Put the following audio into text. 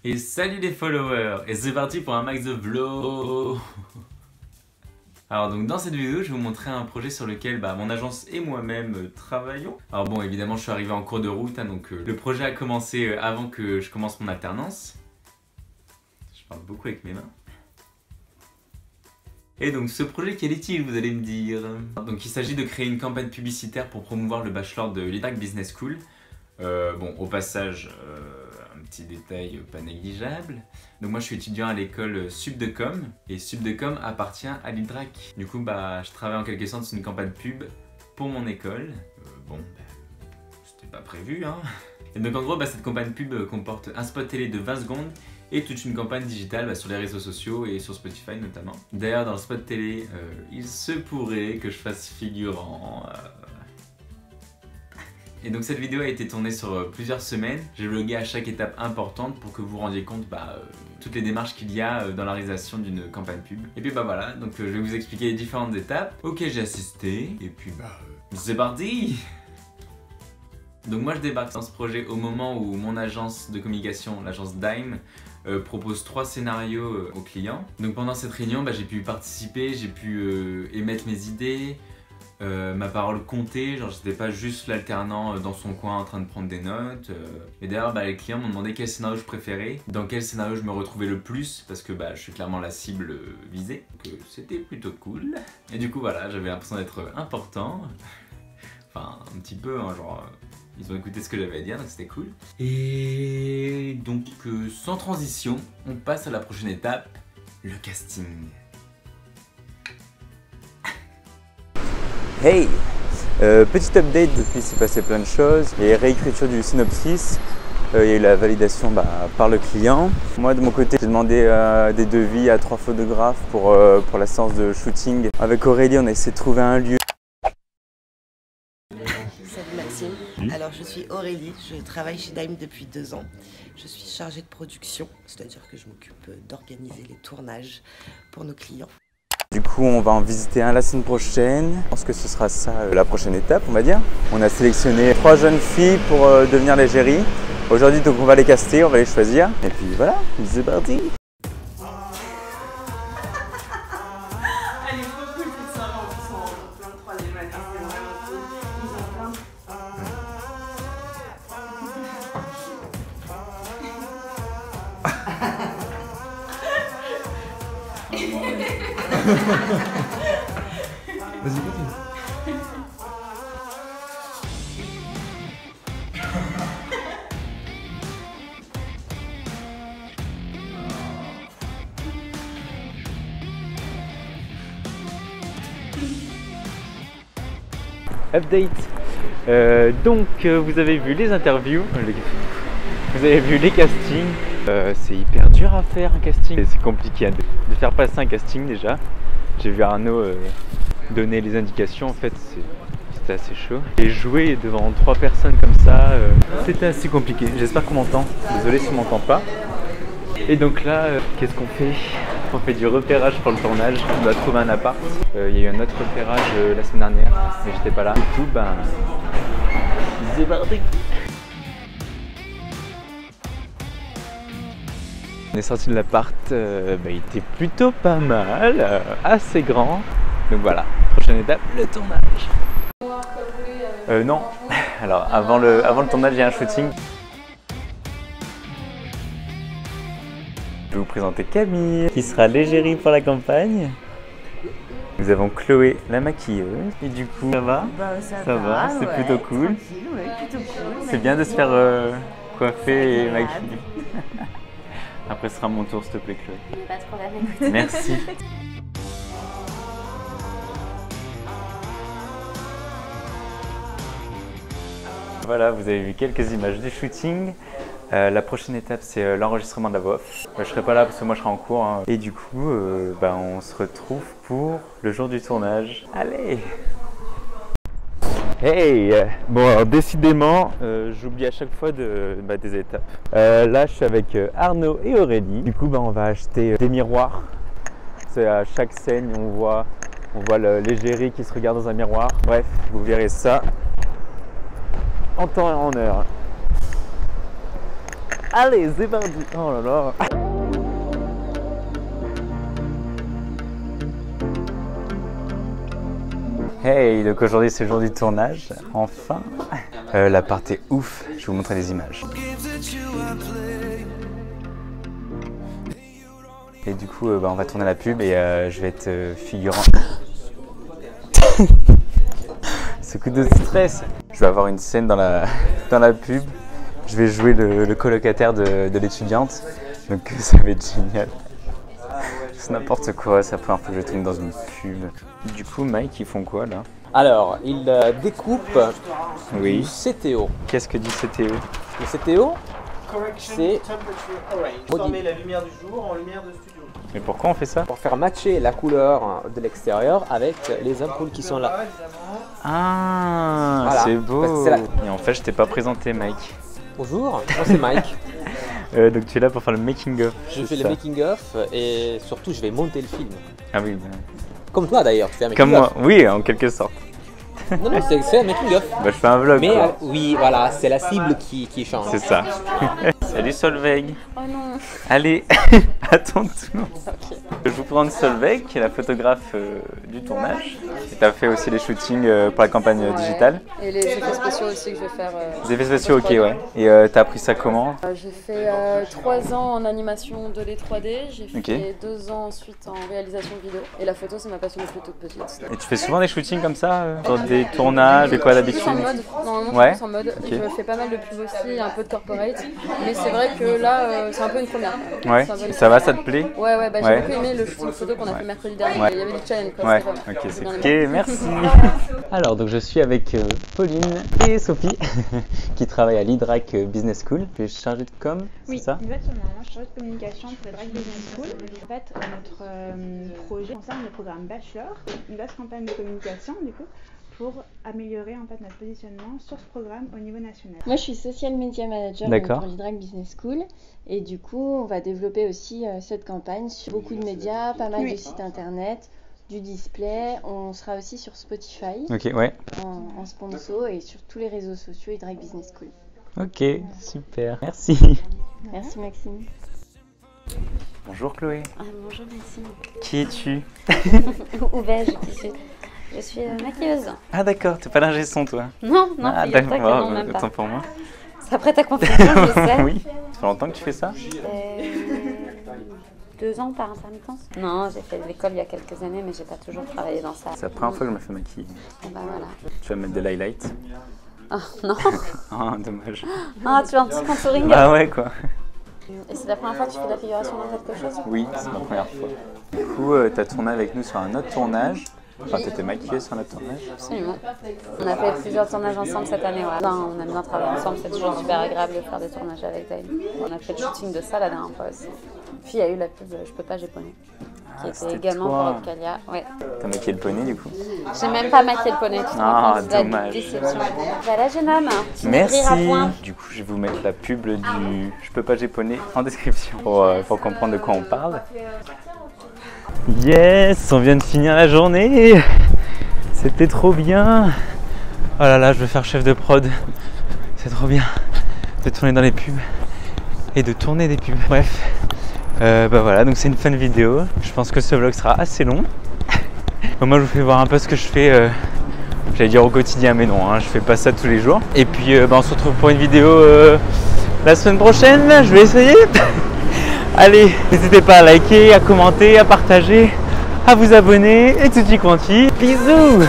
Et salut les followers, et c'est parti pour un max de vlog. Alors donc dans cette vidéo je vais vous montrer un projet sur lequel mon agence et moi-même travaillons. Alors bon, évidemment je suis arrivé en cours de route, donc le projet a commencé avant que je commence mon alternance. Je parle beaucoup avec mes mains. Et donc ce projet, quel est-il, vous allez me dire? Donc il s'agit de créer une campagne publicitaire pour promouvoir le bachelor de l'IDRAC Business School. Bon, au passage, un petit détail pas négligeable. Donc moi je suis étudiant à l'école Subdecom, et Subdecom appartient à l'IDRAC. Du coup je travaille en quelque sorte sur une campagne pub pour mon école. C'était pas prévu hein. Et donc en gros cette campagne pub comporte un spot télé de 20 secondes et toute une campagne digitale sur les réseaux sociaux et sur Spotify notamment. D'ailleurs dans le spot télé, il se pourrait que je fasse figurant. Et donc cette vidéo a été tournée sur plusieurs semaines. J'ai vlogué à chaque étape importante pour que vous vous rendiez compte toutes les démarches qu'il y a dans la réalisation d'une campagne pub. Et puis voilà, donc je vais vous expliquer les différentes étapes auxquelles j'ai assisté. Et puis c'est parti. Donc moi je débarque dans ce projet au moment où mon agence de communication, l'agence Dime, propose 3 scénarios aux clients. Donc pendant cette réunion j'ai pu participer, j'ai pu émettre mes idées, ma parole comptait, genre j'étais pas juste l'alternant dans son coin en train de prendre des notes. Et d'ailleurs les clients m'ont demandé quel scénario je préférais, dans quel scénario je me retrouvais le plus, parce que je suis clairement la cible visée, donc c'était plutôt cool. Et du coup voilà, j'avais l'impression d'être important, enfin un petit peu hein, genre ils ont écouté ce que j'avais à dire, donc c'était cool. Et donc sans transition, on passe à la prochaine étape, le casting. Hey, petit update, depuis il s'est passé plein de choses. Il y a eu réécriture du synopsis, il y a eu la validation par le client. Moi de mon côté j'ai demandé des devis à 3 photographes pour la séance de shooting. Avec Aurélie on a essayé de trouver un lieu. Salut Maxime, alors je suis Aurélie, je travaille chez Dime depuis 2 ans. Je suis chargée de production, c'est-à-dire que je m'occupe d'organiser les tournages pour nos clients. Du coup on va en visiter un la semaine prochaine. Je pense que ce sera ça la prochaine étape on va dire. On a sélectionné 3 jeunes filles pour devenir l'égérie. Aujourd'hui donc on va les caster, on va les choisir. Et puis voilà, c'est parti. Vas-y, continue. Update. Donc vous avez vu les interviews, vous avez vu les castings. C'est hyper dur à faire un casting. C'est compliqué de faire passer un casting déjà. J'ai vu Arnaud donner les indications, en fait c'était assez chaud. Et jouer devant 3 personnes comme ça, c'était assez compliqué. J'espère qu'on m'entend. Désolé si on m'entend pas. Et donc là, qu'est-ce qu'on fait? On fait du repérage pour le tournage. On doit trouver un appart. Il y a eu un autre repérage la semaine dernière, mais j'étais pas là. Du coup, c'est parti. On est sorti de l'appart, il était plutôt pas mal, assez grand. Donc voilà, prochaine étape, le tournage. Non, alors avant le tournage, il y a un shooting. Je vais vous présenter Camille, qui sera l'égérie pour la campagne. Nous avons Chloé, la maquilleuse. Et du coup, ça va? Ça va, c'est plutôt cool. Ouais, plutôt cool. C'est bien de se faire coiffer et maquiller. Après ce sera mon tour, s'il te plaît Chloé. Pas de problème, écoute. Merci. Voilà, vous avez vu quelques images du shooting. La prochaine étape c'est l'enregistrement de la voix off. Je serai pas là parce que moi je serai en cours. Hein. Et du coup, on se retrouve pour le jour du tournage. Allez! Hey! Bon alors décidément, j'oublie à chaque fois des étapes. Là je suis avec Arnaud et Aurélie. Du coup on va acheter des miroirs. C'est à chaque scène on voit l'égérie qui se regarde dans un miroir. Bref, vous verrez ça en temps et en heure. Allez, c'est parti. Oh là là. Hey, donc aujourd'hui c'est le jour du tournage, enfin. L'appart est ouf, je vais vous montrer les images. Et du coup, on va tourner la pub et je vais être figurant. Ce coup de stress. Je vais avoir une scène dans la pub. Je vais jouer le colocataire de l'étudiante. Donc ça va être génial. C'est n'importe quoi, c'est la première fois que je tourne dans une pub. Du coup, Mike, ils font quoi là? Alors, il découpe Oui. du CTO. Qu'est-ce que dit CTO? Le CTO, c'est transformer la lumière du jour en lumière de studio. Mais pourquoi on fait ça? pour faire matcher la couleur de l'extérieur avec les ampoules qui sont là. Ah, Voilà. c'est beau. Parce que c'est la- Et en fait, je t'ai pas présenté, Mike. Bonjour, moi c'est Mike. Donc tu es là pour faire le making of. Je c'est fais le ça? making of et surtout je vais monter le film. Ah oui. Bah. Comme toi d'ailleurs, tu fais un making Comme of. moi. Oui, en quelque sorte. Non, non, c'est un making of. Bah, je fais un vlog. Mais quoi. oui, voilà, c'est la cible qui change. C'est ça. Salut Solveig. Oh non. Allez, à ton tour. Je vous présente Solveig, qui est la photographe du tournage. Et tu as fait aussi les shootings pour la campagne digitale. Et les effets spéciaux aussi que je vais faire. Des effets spéciaux, ok, ouais. Et tu as appris ça comment? J'ai fait 3 ans en animation 2D 3D, j'ai fait Ok. 2 ans ensuite en réalisation vidéo. Et la photo, c'est ma passion depuis toute petite. Et tu fais souvent des shootings comme ça sur des tournages et quoi d'habitude? Plus en mode, normalement Ouais. je suis plus en mode. Ok. Je fais pas mal de pubs aussi, un peu de corporate. Mais c'est vrai que là, c'est un peu une première. Ouais. C'est un peu Et une ça va, ça première. te plaît? Ouais, bah, j'ai Ouais. beaucoup aimé le shooting photo qu'on a fait mercredi dernier. Ouais. Il y avait du challenge quoi. Ouais, c'était pas mal. ok, J'ai c'est bien ok, aimé. merci. Alors, donc je suis avec Pauline et Sophie qui travaillent à l'Hydrac Business School. Tu es chargée de com, Oui, c'est ça? exactement. Moi, je suis chargée de communication pour le Drag Business School. En fait, notre projet concerne le programme Bachelor, une vaste campagne de communication, du coup, pour améliorer en fait notre positionnement sur ce programme au niveau national. Moi, je suis social media manager D'accord. pour l'Hydrac Business School. Et du coup, on va développer aussi cette campagne sur beaucoup de médias, pas mal Oui. de sites internet, du display. On sera aussi sur Spotify Ok, ouais. en sponsor et sur tous les réseaux sociaux Hydrac Business School. Ok, super. Merci. Merci Maxime. Bonjour Chloé. Bonjour Maxime. Qui es-tu? Ou beige, je suis maquilleuse. Ah d'accord, t'es pas l'ingé son toi? Non, non, Ah figure-toi que non, d'accord, même pas. autant pour moi. Ça prête à confusion, je sais. Oui. Ça fait longtemps que tu fais ça? 2 ans par intermittence. Non, j'ai fait de l'école il y a quelques années, mais j'ai pas toujours travaillé dans ça. C'est la première fois que je me fais maquiller. Et bah voilà. Tu vas mettre des highlights? Ah non. Ah, dommage. Ah, tu as un petit contouring. Bah ouais quoi. Et c'est la première fois que tu fais de la figuration dans quelque chose? Oui, c'est ma première fois. Du coup, t'as tourné avec nous sur un autre tournage. Enfin, t'étais maquillée sur un autre tournage. Absolument. On a fait plusieurs tournages ensemble cette année. Ouais. Enfin, on aime bien travailler ensemble, c'est toujours super agréable de faire des tournages avec Dame. On a fait le shooting de ça la dernière fois aussi. Puis il y a eu la pub Je peux pas, j'ai poney. Qui était c'était également toi. pour Opcalia. Ouais. T'as maquillé le poney du coup? J'ai même pas maquillé le poney, tu te Ah, rends compte de la dommage. déception. Voilà, jeune homme. Tu Merci. m'écriras point. Du coup, je vais vous mettre la pub du Je peux pas japonais en description pour comprendre de quoi on parle. Yes, on vient de finir la journée. C'était trop bien. Oh là là, je veux faire chef de prod. C'est trop bien de tourner dans les pubs et de tourner des pubs. Bref, bah voilà, donc c'est une fun vidéo. Je pense que ce vlog sera assez long. Moi, je vous fais voir un peu ce que je fais. J'allais dire au quotidien, mais non, hein, je fais pas ça tous les jours. Et puis, on se retrouve pour une vidéo la semaine prochaine. Je vais essayer. Allez, n'hésitez pas à liker, à commenter, à partager, à vous abonner et tutti quanti. Bisous.